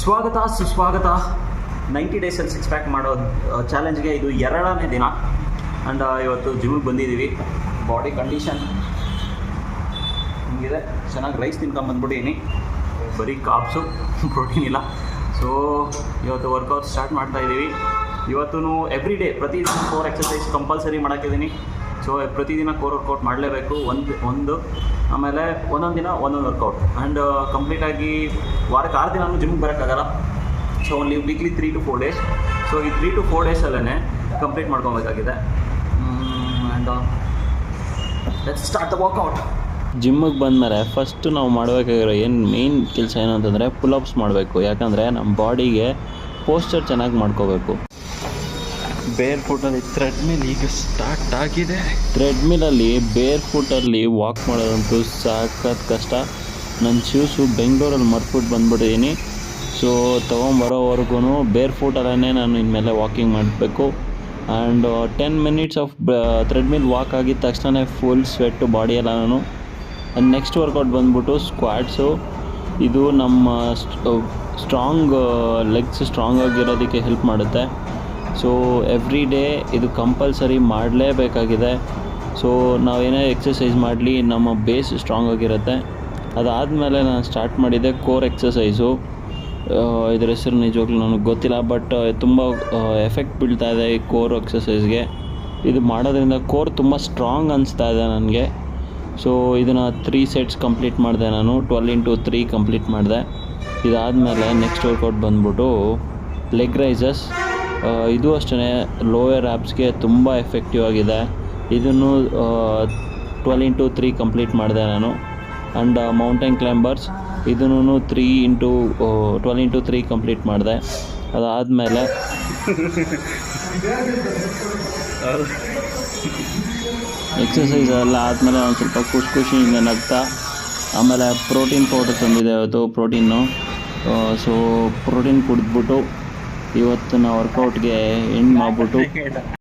ಸ್ವಾಗತ ಸುಸ್ವಾಗತ 90 ಡೇಸಲ್ಲಿ ಸಿಕ್ಸ್ ಪ್ಯಾಕ್ ಮಾಡೋ ಚಾಲೆಂಜ್ಗೆ ಇದು 2ನೇ ದಿನ. ಆ್ಯಂಡ್ ಇವತ್ತು ಜಿಮ್ಗೆ ಬಂದಿದ್ದೀವಿ. ಬಾಡಿ ಕಂಡೀಷನ್ ಹಿಂಗಿದೆ. ಚೆನ್ನಾಗಿ ರೈಸ್ ತಿನ್ಕೊಂಬಂದ್ಬಿಟ್ಟಿನಿ, ಬರೀ ಕಾಪ್ಸು, ಪ್ರೋಟೀನ್ ಇಲ್ಲ. ಸೊ ಇವತ್ತು ವರ್ಕೌಟ್ ಸ್ಟಾರ್ಟ್ ಮಾಡ್ತಾಯಿದ್ದೀವಿ. ಇವತ್ತು ಎವ್ರಿ ಡೇ ಪ್ರತಿದಿನ 4 ಎಕ್ಸಸೈಸ್ ಕಂಪಲ್ಸರಿ ಮಾಡೋಕ್ಕಿದ್ದೀನಿ. ಸೊ ಪ್ರತಿದಿನ ಕೋರ್ ವರ್ಕೌಟ್ ಮಾಡಲೇಬೇಕು. ಒಂದು ಆಮೇಲೆ ಒಂದೊಂದು ದಿನ ಒಂದೊಂದು ವರ್ಕೌಟ್. ಆ್ಯಂಡ್ ಕಂಪ್ಲೀಟಾಗಿ ವಾರಕ್ಕೆ 6 ದಿನವೂ ಜಿಮ್ಗೆ ಬರೋಕ್ಕಾಗಲ್ಲ. So only weekly 3 to 4 days. So ಈ 3 to 4 ಡೇಸಲ್ಲೇ ಕಂಪ್ಲೀಟ್ ಮಾಡ್ಕೊಬೇಕಾಗಿದೆ. And let's start the workout. ಜಿಮ್ಮಿಗೆ ಬಂದಮೇಲೆ ಫಸ್ಟು ನಾವು ಮಾಡಬೇಕಾಗಿರೋ ಮೇನ್ ಕೆಲಸ ಏನು ಅಂತಂದರೆ ಪುಲ್ಅಪ್ಸ್ ಮಾಡಬೇಕು. ಯಾಕಂದರೆ ನಮ್ಮ ಬಾಡಿಗೆ ಪೋಸ್ಚರ್ ಚೆನ್ನಾಗಿ ಮಾಡ್ಕೋಬೇಕು. ಬೇರ್ ಫುಟಲ್ಲಿ ಥ್ರೆಡ್ಮಿಲ್ ಈಗ ಸ್ಟಾರ್ಟ್ ಆಗಿದೆ. ಥ್ರೆಡ್ಮಿಲಲ್ಲಿ ಬೇರ್ ಫುಟಲ್ಲಿ ವಾಕ್ ಮಾಡೋದಂತೂ ಸಾಕತ್ತು ಕಷ್ಟ. ನನ್ನ ಶೂಸು ಬೆಂಗಳೂರಲ್ಲಿ ಮರ್ತ್ಬಿಟ್ಟು ಬಂದ್ಬಿಟ್ಟಿದ್ದೀನಿ. ಸೊ ತೊಗೊಂಬರೋವರೆಗೂ ಬೇರ್ ಫುಟಲ್ಲೇ ನಾನು ಇನ್ಮೇಲೆ ವಾಕಿಂಗ್ ಮಾಡಬೇಕು. And 10 minutes of treadmill walk ಆಗಿದ ತಕ್ಷಣ ಫುಲ್ ಸ್ವೆಟ್ಟು ಬಾಡಿ ಎಲ್ಲ ನಾನು. ಆ್ಯಂಡ್ ನೆಕ್ಸ್ಟ್ ವರ್ಕೌಟ್ ಬಂದ್ಬಿಟ್ಟು ಸ್ಕ್ವಾಟ್ಸು. ಇದು ನಮ್ಮ ಸ್ಟ್ರಾಂಗ್ ಲೆಗ್ಸ್ ಸ್ಟ್ರಾಂಗ್ ಆಗಿರೋದಕ್ಕೆ ಹೆಲ್ಪ್ ಮಾಡುತ್ತೆ. ಸೊ ಎವ್ರಿ ಡೇ ಇದು ಕಂಪಲ್ಸರಿ ಮಾಡಲೇಬೇಕಾಗಿದೆ. ಸೊ ನಾವೇನೇ ಎಕ್ಸಸೈಸ್ ಮಾಡಲಿ ನಮ್ಮ ಬೇಸ್ ಸ್ಟ್ರಾಂಗ್ ಆಗಿರುತ್ತೆ. ಅದಾದಮೇಲೆ ನಾನು ಸ್ಟಾರ್ಟ್ ಮಾಡಿದ್ದೆ ಕೋರ್ ಎಕ್ಸಸೈಸು. ಇದರ ಹೆಸರು ನಿಜವಾಗ್ಲೂ ನನಗೆ ಗೊತ್ತಿಲ್ಲ, ಬಟ್ ತುಂಬ ಎಫೆಕ್ಟ್ ಬೀಳ್ತಾ ಇದೆ ಈ ಕೋರ್ ಎಕ್ಸಸೈಸ್ಗೆ. ಇದು ಮಾಡೋದ್ರಿಂದ ಕೋರ್ ತುಂಬ ಸ್ಟ್ರಾಂಗ್ ಅನಿಸ್ತಾ ಇದೆ ನನಗೆ. ಸೊ ಇದನ್ನು 3 ಸೆಟ್ಸ್ ಕಂಪ್ಲೀಟ್ ಮಾಡಿದೆ ನಾನು. 12 into 3 ಕಂಪ್ಲೀಟ್ ಮಾಡಿದೆ. ಇದಾದಮೇಲೆ ನೆಕ್ಸ್ಟ್ ವರ್ಕೌಟ್ ಬಂದ್ಬಿಟ್ಟು ಲೆಗ್ ರೈಸಸ್. ಇದು ಅಷ್ಟೇ ಲೋಯರ್ ಆ್ಯಬ್ಸ್ಗೆ ತುಂಬ ಎಫೆಕ್ಟಿವ್ ಆಗಿದೆ. ಇದನ್ನು 12 into 3 ಕಂಪ್ಲೀಟ್ ಮಾಡಿದೆ ನಾನು. ಆ್ಯಂಡ್ ಮೌಂಟೇನ್ ಕ್ಲೈಂಬರ್ಸ್ ಇದನ್ನು 12 into 3 ಕಂಪ್ಲೀಟ್ ಮಾಡಿದೆ. ಅದಾದಮೇಲೆ ಎಕ್ಸಸೈಸ್ ಎಲ್ಲ ಆದಮೇಲೆ ಒಂದು ಸ್ವಲ್ಪ ಖುಷಿಯಿಂದ ನಗ್ತಾ ಆಮೇಲೆ ಪ್ರೋಟೀನ್ ಪೌಡರ್ ತಂದಿದೆ ಇವತ್ತು, ಪ್ರೋಟೀನು. ಸೊ ಪ್ರೋಟೀನ್ ಕುಡಿದ್ಬಿಟ್ಟು ಇವತ್ತಿನ ವರ್ಕೌಟ್ಗೆ ಎಂಡ್ ಮಾಡಿಬಿಟ್ಟು